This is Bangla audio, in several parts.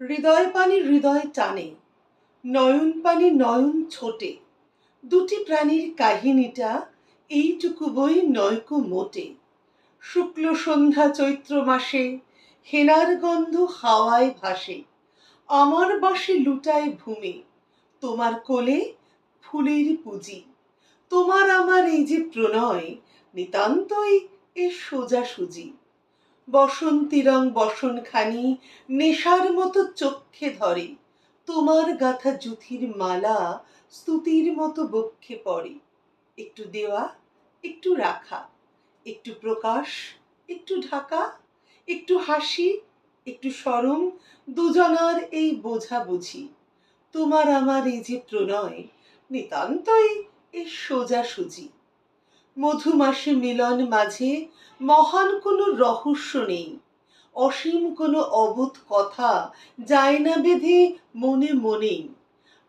হৃদয় পানি হৃদয় টানে, নয়ন পানি নয়ন ছোটে। দুটি প্রাণীর কাহিনীটা এইটুকু বই নয়কো মোটে। শুক্ল সন্ধ্যা চৈত্র মাসে হেনার গন্ধ হাওয়ায় ভাসে। আমার বাঁশি লুটায় ভূমে, তোমার কোলে ফুলের পুঁজি। তোমার আমার এই যে প্রণয়, নিতান্তই এ সোজাসুজি। বসন্তী রং বসনখানি নেশার মতো চক্ষে ধরে। তোমার গাঁথা জুথির মালা স্তুতির মতো বক্ষে পড়ে। একটু দেওয়া, একটু রাখা, একটু প্রকাশ, একটু ঢাকা, একটু হাসি, একটু শরম, দুজনার এই বোঝাবুঝি। তোমার আমার এই যে প্রণয়, নিতান্তই এ সোজাসুজি। মধুমাসে মিলন মাঝে মহান কোনো রহস্য নেই। অসীম কোনো অবোধ কথা যায় না বেঁধে মনে মনেই।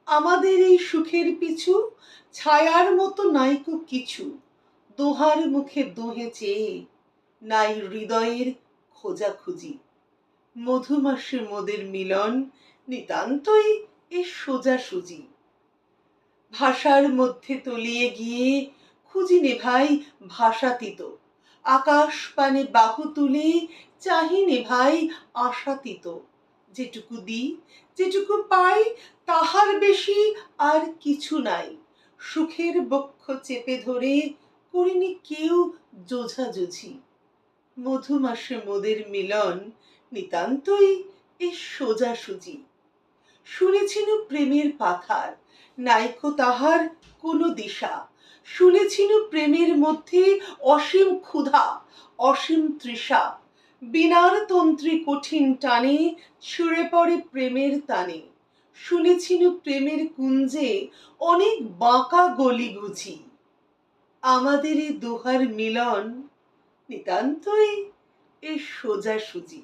আমাদের এই সুখের পিছু ছায়ার মতো নাইকো কিছু। দোহার মুখে দোহে চেয়ে নাই হৃদয়ের খোঁজাখুঁজি। মধুমাসে মোদের মিলন নিতান্তই এ সোজাসুজি। ভাষার মধ্যে তলিয়ে গিয়ে খুঁজি নে ভাই ভাষাতীত। আকাশ পানে বাহু তুলে চাহি নে ভাই আশাতীত। যেটুকু দিই, যেটুকু পাই, তাহার বেশি আর কিছু নাই। সুখের বক্ষ চেপে ধরে করিনি কেউ জোঝাজুঝি। মধুমাসে মোদের মিলন নিতান্তই এ সোজাসুজি। শুনেছিনু প্রেমের পাথার, নাইকো তাহার কোনো দিশা। শুনেছিনু প্রেমের মধ্যে অসীম ক্ষুধা, অসীম তৃষা। বীণার তন্ত্রী কঠিন টানে ছুঁড়ে পড়ে প্রেমের টানে। শুনেছিনু প্রেমের কুঞ্জে অনেক বাঁকা গলিগুছি। আমাদের এ দোহার মিলন নিতান্তই এ সোজাসুজি।